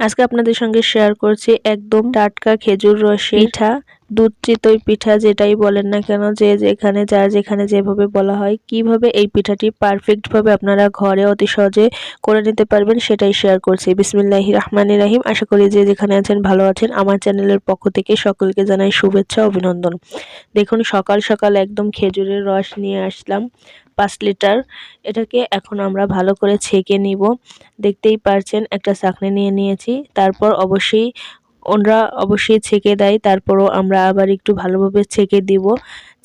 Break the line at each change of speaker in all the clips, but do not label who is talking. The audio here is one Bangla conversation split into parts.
আজকে আপনাদের সঙ্গে শেয়ার করছি একদম টাটকা খেজুর রসের পিঠা, দুধ চিতই পিঠা যেটাই বলেন না কেন, যে যেখানে যার যেখানে যেভাবে বলা হয়, কিভাবে এই পিঠাটি পারফেক্ট ভাবে আপনারা ঘরে অতি সহজে করে নিতে পারবেন সেটাই শেয়ার করছি। বিসমিল্লাহির রহমানির রহিম। আশা করি যে যেখানে আছেন ভালো আছেন। আমার চ্যানেলের পক্ষ থেকে সকলকে জানাই শুভেচ্ছা অভিনন্দন। দেখুন সকাল সকাল একদম খেজুরের রস নিয়ে আসলাম 5 লিটার। এটাকে এখন আমরা ভালো করে ছেঁকে নিব। দেখতেই পারছেন একটা ছাঁকনি নিয়ে নিয়েছি। তারপর ওনরা অবশ্যই ছেঁকে দেয়, তারপরও আমরা আবার একটু ভালোভাবে ছেঁকে দিব।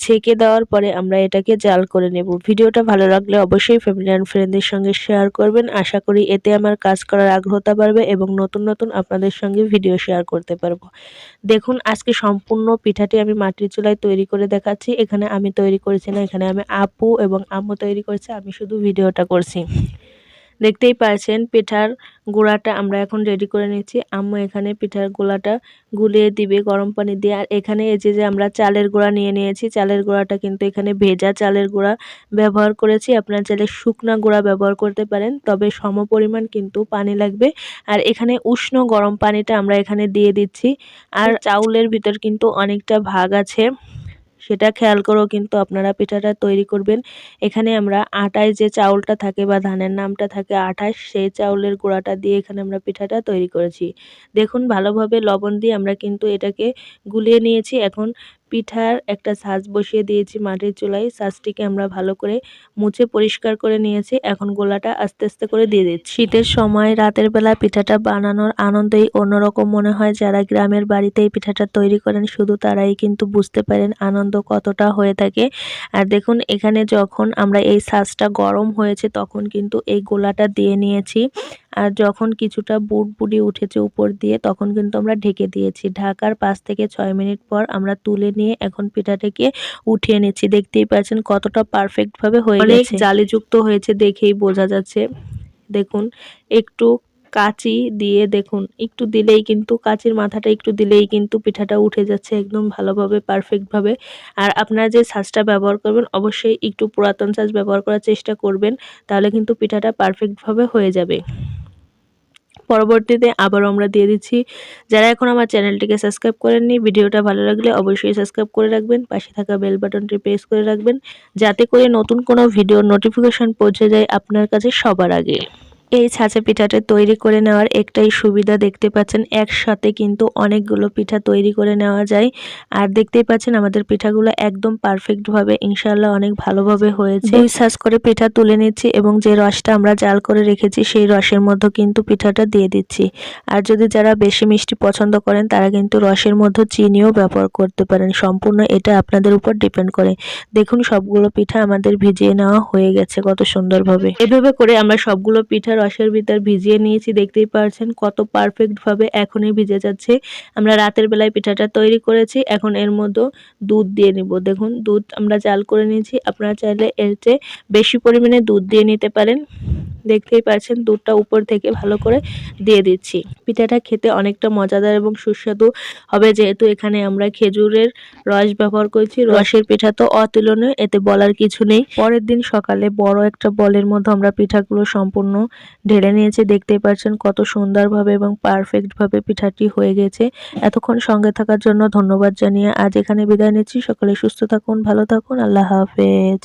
ছেঁকে দেওয়ার পরে আমরা এটাকে জাল করে নেব। ভিডিওটা ভালো লাগলে অবশ্যই ফ্যামিলি অ্যান্ড ফ্রেন্ডদের সঙ্গে শেয়ার করবেন। আশা করি এতে আমার কাজ করার আগ্রহতা বাড়বে এবং নতুন নতুন আপনাদের সঙ্গে ভিডিও শেয়ার করতে পারবো। দেখুন আজকে সম্পূর্ণ পিঠাটি আমি মাটির চুলায় তৈরি করে দেখাচ্ছি। এখানে আমি তৈরি করেছি না, এখানে আমি আপু এবং আম্মু তৈরি করেছে, আমি শুধু ভিডিওটা করছি। দেখতেই পাচ্ছেন পিঠার গুঁড়াটা আমরা এখন রেডি করে নিচ্ছি। আম্মু এখানে পিঠার গুঁড়াটা গুলিয়ে দিবে গরম পানি দিয়ে। আর এখানে এই যে আমরা চালের গুঁড়া নিয়ে নিয়েছি, চালের গুঁড়াটা কিন্তু এখানে ভেজা চালের গুঁড়া ব্যবহার করেছি। আপনারা চাইলে শুকনা গুঁড়া ব্যবহার করতে পারেন, তবে সমপরিমাণ কিন্তু পানি লাগবে। আর এখানে উষ্ণ গরম পানিটা আমরা এখানে দিয়ে দিচ্ছি। আর চাউলের ভিতর কিন্তু অনেকটা ভাগ আছে, সেটা খেয়াল করেও কিন্তু আপনারা পিঠাটা তৈরি করবেন। এখানে আমরা আটায় যে চাউলটা থাকে বা ধানের নামটা থাকে আটাশ, সেই চাউলের গুঁড়াটা দিয়ে এখানে আমরা পিঠাটা তৈরি করেছি। দেখুন ভালোভাবে লবণ দিয়ে আমরা কিন্তু এটাকে গুলিয়ে নিয়েছি। এখন পিঠার একটা ছাঁচ বসিয়ে দিয়েছি মাটির চুলায়। ছাঁচটিকে আমরা ভালো করে মুছে পরিষ্কার করে নিয়েছি। এখন গোলাটা আস্তে আস্তে করে দিয়ে দিচ্ছি। শীতের সময় রাতের বেলা পিঠাটা বানানোর আনন্দই অন্যরকম মনে হয়। যারা গ্রামের বাড়িতে এই পিঠাটা তৈরি করেন শুধু তারাই কিন্তু বুঝতে পারেন আনন্দ কতটা হয়ে থাকে। আর দেখুন এখানে যখন আমরা এই ছাঁচটা গরম হয়েছে তখন কিন্তু এই গোলাটা দিয়ে নিয়েছি। আর যখন কিছুটা বুড়বুড়ি উঠেছে উপর দিয়ে তখন কিন্তু আমরা ঢেকে দিয়েছি। ঢাকার 5 থেকে 6 মিনিট পর আমরা তুলে নিয়ে এখন পিঠাটাকে উঠিয়ে নিচ্ছি। দেখতেই পাচ্ছেন কতটা পারফেক্ট ভাবে হয়ে গেছে। অনেক জালিযুক্ত হয়েছে দেখেই বোঝা যাচ্ছে। দেখুন একটু কাঁচি দিয়ে দেখুন, একটু দিলেই কিন্তু কাঁচির মাথাটা একটু দিলেই কিন্তু পিঠাটা উঠে যাচ্ছে একদম ভালোভাবে পারফেক্ট ভাবে। আর আপনারা যে ছাঁচটা ব্যবহার করবেন অবশ্যই একটু পুরাতন ছাঁচ ব্যবহার করার চেষ্টা করবেন, তাহলে কিন্তু পিঠাটা পারফেক্ট ভাবে হয়ে যাবে। পরবর্তীতে আবারও আমরা দিয়ে দিচ্ছি। যারা এখন আমার চ্যানেলটিকে সাবস্ক্রাইব করেননি, ভিডিওটা ভালো লাগলে অবশ্যই সাবস্ক্রাইব করে রাখবেন। পাশে থাকা বেল বাটনটি প্রেস করে রাখবেন, যাতে করে নতুন কোনো ভিডিওর নোটিফিকেশন পৌঁছে যায় আপনার কাছে সবার আগে। এই ছাঁচে পিঠাটা তৈরি করে নেওয়ার একটাই সুবিধা, দেখতে পাচ্ছেন একসাথে কিন্তু অনেকগুলো পিঠা তৈরি করে নেওয়া যায়। আর দেখতেই পাচ্ছেন আমাদের পিঠাগুলো একদম পারফেক্ট ভাবে ইনশাআল্লাহ অনেক ভালোভাবে হয়েছে। 2 ছাঁচ করে পিঠা তুলে নিচ্ছি এবং যে রসটা আমরা জাল করে রেখেছি সেই রসের মধ্যে কিন্তু পিঠাটা দিয়ে দিচ্ছি। আর যদি যারা বেশি মিষ্টি পছন্দ করেন তারা কিন্তু রসের মধ্যে চিনিও ব্যবহার করতে পারেন, সম্পূর্ণ এটা আপনাদের উপর ডিপেন্ড করে। দেখুন সবগুলো পিঠা আমাদের ভিজিয়ে নেওয়া হয়ে গেছে কত সুন্দরভাবে। এভাবে করে আমরা সবগুলো পিঠা রসের ভিতর ভিজিয়ে নিয়েছি। দেখতেই পাচ্ছেন কত পারফেক্ট ভাবে এখনই ভিজে যাচ্ছে। আমরা রাতের বেলায় পিঠাটা তৈরি করেছি, এখন এর মধ্যে দুধ দিয়ে নিব। দেখুন দুধ আমরা জাল করে নিয়েছি, আপনারা চাইলে এর চেয়ে বেশি পরিমাণে দুধ দিয়ে নিতে পারেন। দেখতেই পাচ্ছেন দুধটা উপর থেকে ভালো করে দিয়ে দিচ্ছি। পিঠাটা খেতে অনেকটা মজাদার এবং সুস্বাদু হবে, যেহেতু এখানে আমরা খেজুরের রস ব্যবহার করেছি। রসের পিঠা তো অতুলনীয়, এতে বলার কিছু নেই। পরের দিন সকালে বড় একটা বলের মধ্যে আমরা পিঠাগুলো সম্পূর্ণ ঢেলে নিয়েছি। দেখতেই পাচ্ছেন কত সুন্দরভাবে এবং পারফেক্ট ভাবে পিঠাটি হয়ে গেছে। এতক্ষণ সঙ্গে থাকার জন্য ধন্যবাদ জানিয়ে আজ এখানে বিদায় নিচ্ছি। সকলে সুস্থ থাকুন, ভালো থাকুন, আল্লাহ হাফেজ।